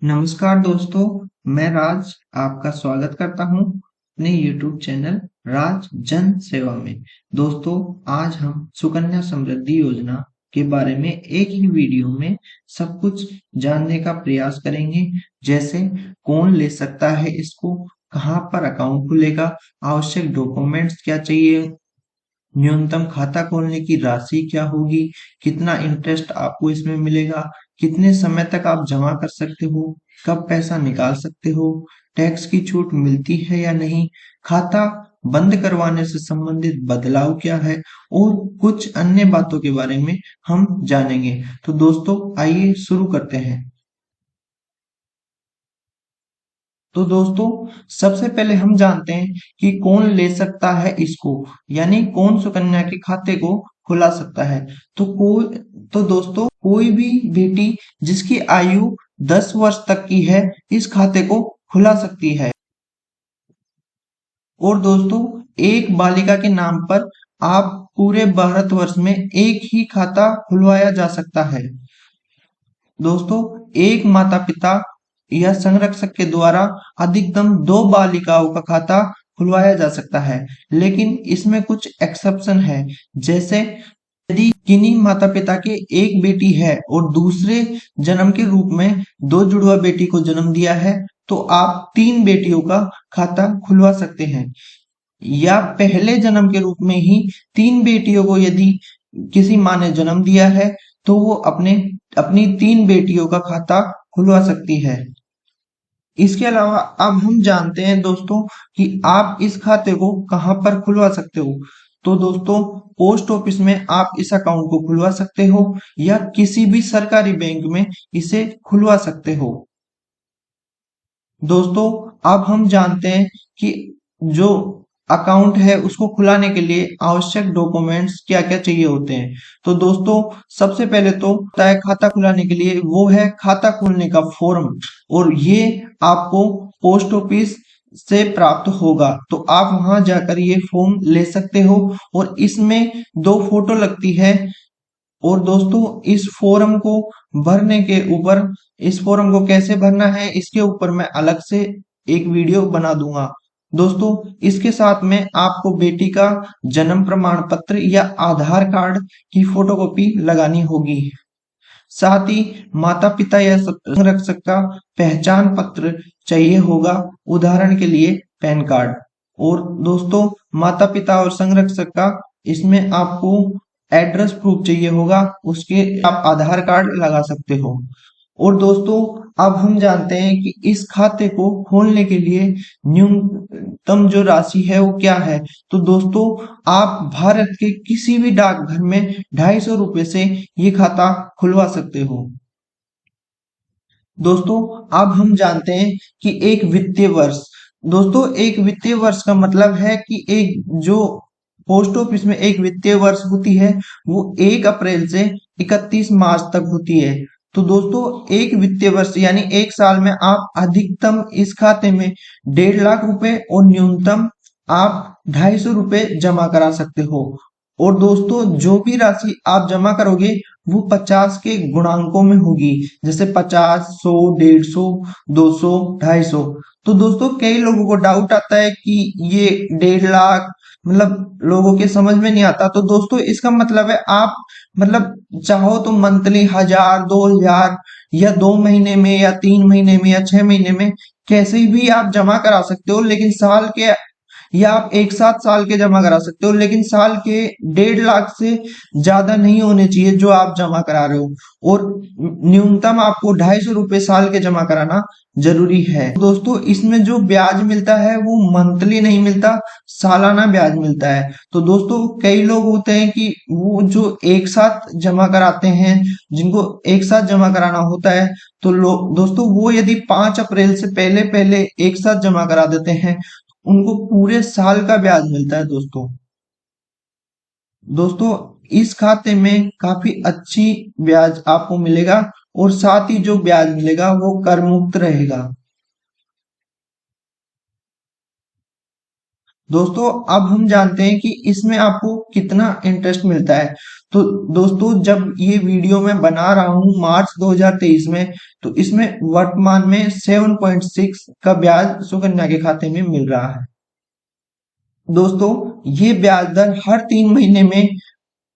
नमस्कार दोस्तों, मैं राज आपका स्वागत करता हूं अपने YouTube चैनल राज जन सेवा में। दोस्तों, आज हम सुकन्या समृद्धि योजना के बारे में एक ही वीडियो में सब कुछ जानने का प्रयास करेंगे। जैसे कौन ले सकता है इसको, कहां पर अकाउंट खुलेगा, आवश्यक डॉक्यूमेंट्स क्या चाहिए, न्यूनतम खाता खोलने की राशि क्या होगी, कितना इंटरेस्ट आपको इसमें मिलेगा, कितने समय तक आप जमा कर सकते हो, कब पैसा निकाल सकते हो, टैक्स की छूट मिलती है या नहीं, खाता बंद करवाने से संबंधित बदलाव क्या है और कुछ अन्य बातों के बारे में हम जानेंगे। तो दोस्तों, आइए शुरू करते हैं। तो दोस्तों, सबसे पहले हम जानते हैं कि कौन ले सकता है इसको, यानी कौन सुकन्या के खाते को खुला सकता है। तो दोस्तों, कोई भी बेटी जिसकी आयु 10 वर्ष तक की है इस खाते को खुला सकती है। और दोस्तों, एक बालिका के नाम पर आप पूरे भारतवर्ष में एक ही खाता खुलवाया जा सकता है। दोस्तों, एक माता पिता या संरक्षक के द्वारा अधिकतम 2 बालिकाओं का खाता खुलवाया जा सकता है, लेकिन इसमें कुछ एक्सेप्शन है। जैसे यदि किन्हीं माता पिता के एक बेटी है और दूसरे जन्म के रूप में 2 जुड़वा बेटी को जन्म दिया है, तो आप 3 बेटियों का खाता खुलवा सकते हैं। या पहले जन्म के रूप में ही 3 बेटियों को यदि किसी माँ ने जन्म दिया है, तो वो अपनी 3 बेटियों का खाता खुलवा सकती है। इसके अलावा अब हम जानते हैं दोस्तों कि आप इस खाते को कहां पर खुलवा सकते हो। तो दोस्तों, पोस्ट ऑफिस में आप इस अकाउंट को खुलवा सकते हो या किसी भी सरकारी बैंक में इसे खुलवा सकते हो। दोस्तों, अब हम जानते हैं कि जो अकाउंट है उसको खुलाने के लिए आवश्यक डॉक्यूमेंट्स क्या क्या चाहिए होते हैं। तो दोस्तों, सबसे पहले तो होता है खाता खुलाने के लिए, वो है खाता खोलने का फॉर्म, और ये आपको पोस्ट ऑफिस से प्राप्त होगा। तो आप वहां जाकर ये फॉर्म ले सकते हो और इसमें 2 फोटो लगती है। और दोस्तों, इस फॉर्म को कैसे भरना है इसके ऊपर मैं अलग से एक वीडियो बना दूंगा। दोस्तों, इसके साथ में आपको बेटी का जन्म प्रमाण पत्र या आधार कार्ड की फोटोकॉपी लगानी होगी। साथ ही माता पिता या संरक्षक का पहचान पत्र चाहिए होगा, उदाहरण के लिए पैन कार्ड। और दोस्तों, माता पिता और संरक्षक का इसमें आपको एड्रेस प्रूफ चाहिए होगा, उसके आप आधार कार्ड लगा सकते हो। और दोस्तों, अब हम जानते हैं कि इस खाते को खोलने के लिए न्यूनतम जो राशि है वो क्या है। तो दोस्तों, आप भारत के किसी भी डाकघर में 250 रुपए से ये खाता खुलवा सकते हो। दोस्तों, अब हम जानते हैं कि एक वित्तीय वर्ष, दोस्तों एक वित्तीय वर्ष का मतलब है कि एक जो पोस्ट ऑफिस में एक वित्तीय वर्ष होती है वो 1 अप्रैल से 31 मार्च तक होती है। तो दोस्तों, एक वित्तीय वर्ष यानी एक साल में आप अधिकतम इस खाते में 1.5 लाख रुपए और न्यूनतम आप 250 रुपए जमा करा सकते हो। और दोस्तों, जो भी राशि आप जमा करोगे वो 50 के गुणांकों में होगी, जैसे 50, 100, 150, 200, 250। तो दोस्तों, कई लोगों को डाउट आता है कि ये 1.5 लाख मतलब लोगों के समझ में नहीं आता। तो दोस्तों, इसका मतलब है आप मतलब चाहो तो मंथली 1000, 2000 या 2 महीने में या 3 महीने में या 6 महीने में कैसे भी आप जमा करा सकते हो, लेकिन साल के या आप एक साथ साल के जमा करा सकते हो, लेकिन साल के 1.5 लाख से ज्यादा नहीं होने चाहिए जो आप जमा करा रहे हो। और न्यूनतम आपको 250 रुपए साल के जमा कराना जरूरी है। दोस्तों, इसमें जो ब्याज मिलता है वो मंथली नहीं मिलता, सालाना ब्याज मिलता है। तो दोस्तों, कई लोग होते हैं कि वो जो एक साथ जमा कराते हैं, जिनको एक साथ जमा कराना होता है, तो लोग दोस्तों वो यदि 5 अप्रैल से पहले पहले एक साथ जमा करा देते हैं, उनको पूरे साल का ब्याज मिलता है। दोस्तों, इस खाते में काफी अच्छी ब्याज आपको मिलेगा और साथ ही जो ब्याज मिलेगा वो कर मुक्त रहेगा। दोस्तों, अब हम जानते हैं कि इसमें आपको कितना इंटरेस्ट मिलता है। तो दोस्तों जब ये वीडियो मैं बना रहा हूँ मार्च 2023 में, तो इसमें वर्तमान में 7.6 का ब्याज सुकन्या के खाते में मिल रहा है। दोस्तों ये ब्याज दर हर 3 महीने में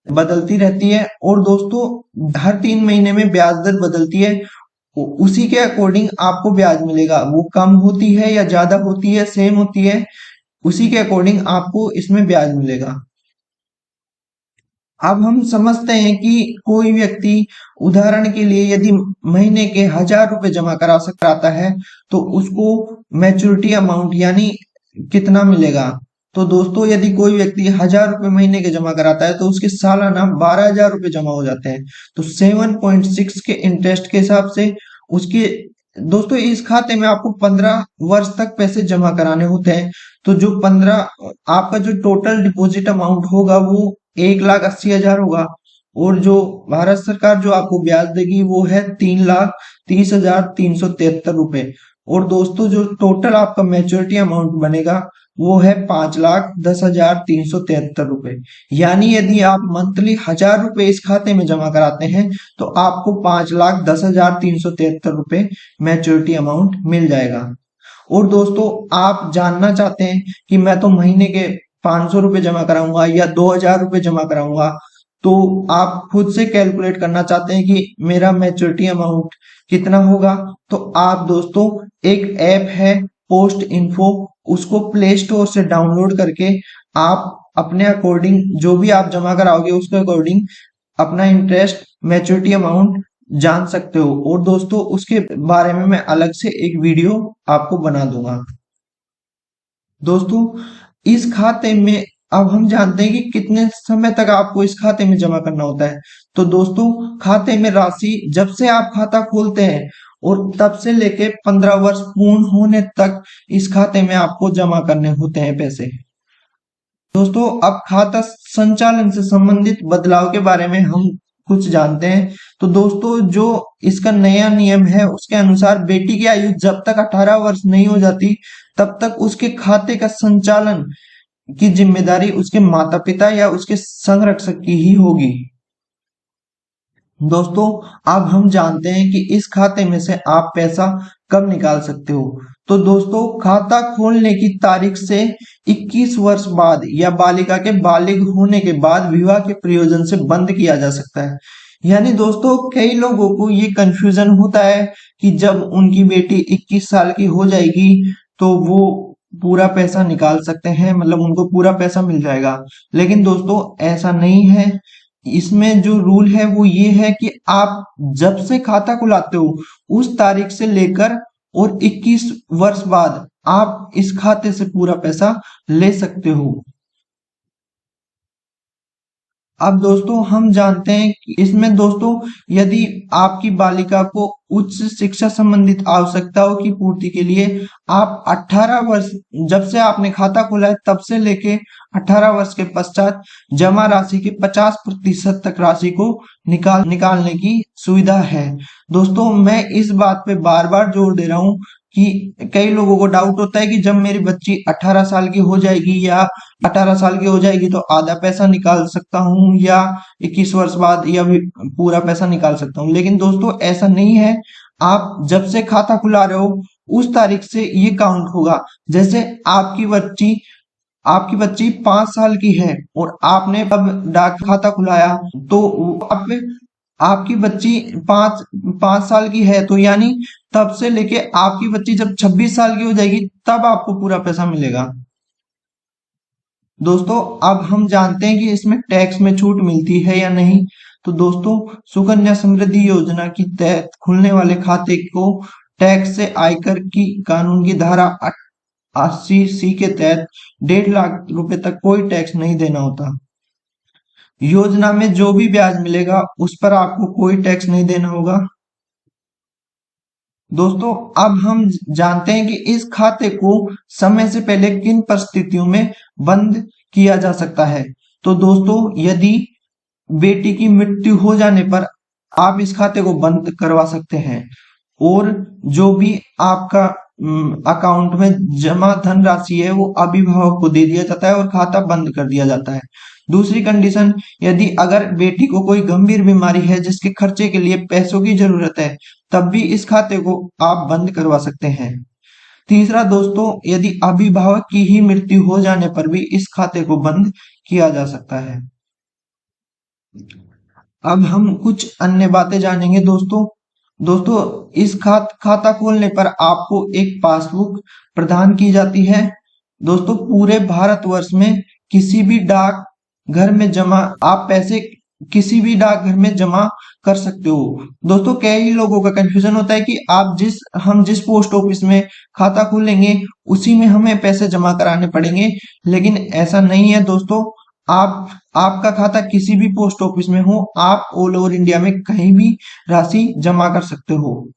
बदलती रहती है, और दोस्तों हर 3 महीने में ब्याज दर बदलती है, उसी के अकॉर्डिंग आपको ब्याज मिलेगा। वो कम होती है या ज्यादा होती है, सेम होती है, उसी के अकॉर्डिंग आपको इसमें ब्याज मिलेगा। अब हम समझते हैं कि कोई व्यक्ति उदाहरण के लिए यदि महीने के 1,000 रुपए जमा कराता है, तो उसको मैच्योरिटी अमाउंट यानी कितना मिलेगा। तो दोस्तों यदि कोई व्यक्ति 1,000 रुपए महीने के जमा कराता है, तो उसके सालाना 12,000 रुपए जमा हो जाते हैं। तो 7.6 के इंटरेस्ट के हिसाब से उसके दोस्तों इस खाते में आपको 15 वर्ष तक पैसे जमा कराने होते हैं। तो जो 15 आपका जो टोटल डिपॉजिट अमाउंट होगा वो 1,80,000 होगा, और जो भारत सरकार जो आपको ब्याज देगी वो है 3,30,373 रुपए। और दोस्तों जो टोटल आपका मैच्योरिटी अमाउंट बनेगा वो है 5,10,373 रुपए। यानी यदि आप मंथली 1,000 रुपए इस खाते में जमा कराते हैं, तो आपको 5,10,373 रुपए मैच्योरिटी अमाउंट मिल जाएगा। और दोस्तों आप जानना चाहते हैं कि मैं तो महीने के 500 रुपए जमा कराऊंगा या 2,000 रुपए जमा कराऊंगा, तो आप खुद से कैलकुलेट करना चाहते हैं कि मेरा मैच्योरिटी अमाउंट कितना होगा, तो आप दोस्तों एक ऐप है पोस्ट इन्फो, उसको प्ले स्टोर से डाउनलोड करके आप अपने अकॉर्डिंग जो भी आप जमा कराओगे उसके अकॉर्डिंग अपना इंटरेस्ट मैच्योरिटी अमाउंट जान सकते हो। और दोस्तों उसके बारे में मैं अलग से एक वीडियो आपको बना दूंगा। दोस्तों इस खाते में अब हम जानते हैं कि कितने समय तक आपको इस खाते में जमा करना होता है। तो दोस्तों खाते में राशि जब से आप खाता खोलते हैं और तब से लेके 15 वर्ष पूर्ण होने तक इस खाते में आपको जमा करने होते हैं पैसे। दोस्तों अब खाता संचालन से संबंधित बदलाव के बारे में हम कुछ जानते हैं। तो दोस्तों जो इसका नया नियम है उसके अनुसार बेटी की आयु जब तक 18 वर्ष नहीं हो जाती, तब तक उसके खाते का संचालन की जिम्मेदारी उसके माता पिता या उसके संरक्षक की ही होगी। दोस्तों अब हम जानते हैं कि इस खाते में से आप पैसा कब निकाल सकते हो। तो दोस्तों खाता खोलने की तारीख से 21 वर्ष बाद या बालिका के बालिग होने के बाद विवाह के प्रयोजन से बंद किया जा सकता है। यानी दोस्तों कई लोगों को ये कंफ्यूजन होता है कि जब उनकी बेटी 21 साल की हो जाएगी तो वो पूरा पैसा निकाल सकते हैं, मतलब उनको पूरा पैसा मिल जाएगा। लेकिन दोस्तों ऐसा नहीं है। इसमें जो रूल है वो ये है कि आप जब से खाता खुलाते हो उस तारीख से लेकर और 21 वर्ष बाद आप इस खाते से पूरा पैसा ले सकते हो। अब दोस्तों हम जानते हैं कि इसमें दोस्तों यदि आपकी बालिका को उच्च शिक्षा संबंधित आवश्यकताओं की पूर्ति के लिए आप 18 वर्ष जब से आपने खाता खोला है तब से लेके 18 वर्ष के पश्चात जमा राशि के 50% तक राशि को निकालने की सुविधा है। दोस्तों मैं इस बात पे बार बार जोर दे रहा हूँ कि कई लोगों को डाउट होता है कि जब मेरी बच्ची 18 साल की हो जाएगी या 18 साल की हो जाएगी तो आधा पैसा निकाल सकता हूँ या 21 वर्ष बाद या पूरा पैसा निकाल सकता हूँ। लेकिन दोस्तों ऐसा नहीं है। आप जब से खाता खुला रहे हो उस तारीख से ये काउंट होगा। जैसे आपकी बच्ची 5 साल की है और आपने अब डाक खाता खुलाया, तो आपकी बच्ची 5 साल की है, तो यानी तब से लेके आपकी बच्ची जब 26 साल की हो जाएगी तब आपको पूरा पैसा मिलेगा। दोस्तों अब हम जानते हैं कि इसमें टैक्स में छूट मिलती है या नहीं। तो दोस्तों सुकन्या समृद्धि योजना की तहत खुलने वाले खाते को टैक्स से आयकर की कानून की धारा 80C के तहत 1.5 लाख रुपए तक कोई टैक्स नहीं देना होता। योजना में जो भी ब्याज मिलेगा उस पर आपको कोई टैक्स नहीं देना होगा। दोस्तों अब हम जानते हैं कि इस खाते को समय से पहले किन परिस्थितियों में बंद किया जा सकता है। तो दोस्तों यदि बेटी की मृत्यु हो जाने पर आप इस खाते को बंद करवा सकते हैं, और जो भी आपका अकाउंट में जमा धनराशि है वो अभिभावक को दे दिया जाता है और खाता बंद कर दिया जाता है। दूसरी कंडीशन, यदि अगर बेटी को कोई गंभीर बीमारी है जिसके खर्चे के लिए पैसों की जरूरत है, तब भी इस खाते को आप बंद करवा सकते हैं। तीसरा दोस्तों, यदि अभिभावक की ही मृत्यु हो जाने पर भी इस खाते को बंद किया जा सकता है। अब हम कुछ अन्य बातें जानेंगे दोस्तों। दोस्तों, इस खाता खोलने पर आपको एक पासबुक प्रदान की जाती है। दोस्तों, पूरे भारतवर्ष में किसी भी डाक घर में जमा आप पैसे किसी भी डाकघर में जमा कर सकते हो। दोस्तों, कई लोगों का कंफ्यूजन होता है कि हम जिस पोस्ट ऑफिस में खाता खोलेंगे उसी में हमें पैसे जमा कराने पड़ेंगे, लेकिन ऐसा नहीं है दोस्तों। आपका खाता किसी भी पोस्ट ऑफिस में हो, आप ऑल ओवर इंडिया में कहीं भी राशि जमा कर सकते हो।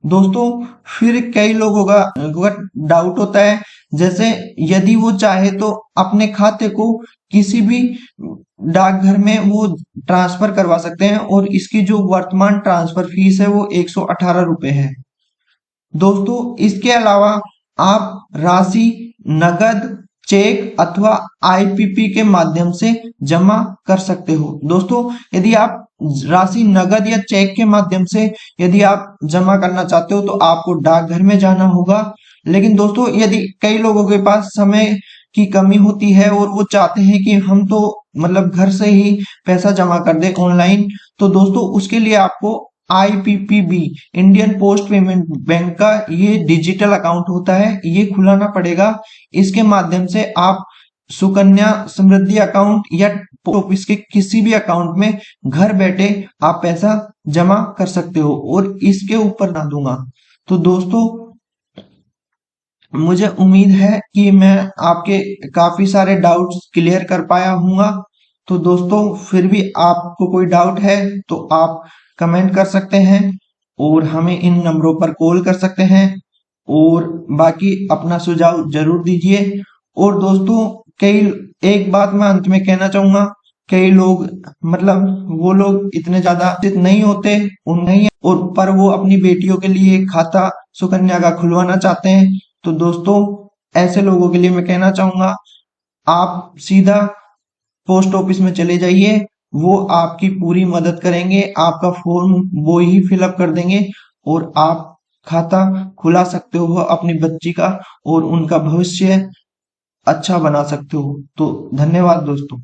दोस्तों, फिर कई लोगों का डाउट होता है, जैसे यदि वो चाहे तो अपने खाते को किसी भी डाकघर में वो ट्रांसफर करवा सकते हैं और इसकी जो वर्तमान ट्रांसफर फीस है वो 118 रुपए है। दोस्तों, इसके अलावा आप राशि नगद, चेक अथवा आईपीपी के माध्यम से जमा कर सकते हो। दोस्तों, यदि आप राशि नगद या चेक के माध्यम से यदि आप जमा करना चाहते हो तो आपको डाकघर में जाना होगा। लेकिन दोस्तों, यदि कई लोगों के पास समय की कमी होती है और वो चाहते हैं कि हम तो मतलब घर से ही पैसा जमा कर दे ऑनलाइन, तो दोस्तों उसके लिए आपको IPPB, Indian post payment bank का ये डिजिटल अकाउंट होता है, ये खुलाना पड़ेगा। इसके माध्यम से आप सुकन्या समृद्धि अकाउंट या पोस्ट ऑफिस के किसी भी अकाउंट में घर बैठे आप पैसा जमा कर सकते हो और इसके ऊपर ना दूंगा। तो दोस्तों, मुझे उम्मीद है कि मैं आपके काफी सारे डाउट्स क्लियर कर पाया हूँगा। तो दोस्तों, फिर भी आपको कोई डाउट है तो आप कमेंट कर सकते हैं और हमें इन नंबरों पर कॉल कर सकते हैं और बाकी अपना सुझाव जरूर दीजिए। और दोस्तों, कई एक बात मैं अंत में कहना चाहूंगा, कई लोग मतलब वो लोग इतने ज्यादा शिक्षित नहीं होते उन नहीं और पर वो अपनी बेटियों के लिए खाता सुकन्या का खुलवाना चाहते हैं। तो दोस्तों, ऐसे लोगों के लिए मैं कहना चाहूंगा, आप सीधा पोस्ट ऑफिस में चले जाइए, वो आपकी पूरी मदद करेंगे, आपका फॉर्म वो ही फिलअप कर देंगे और आप खाता खुला सकते हो अपनी बच्ची का और उनका भविष्य अच्छा बना सकते हो। तो धन्यवाद दोस्तों।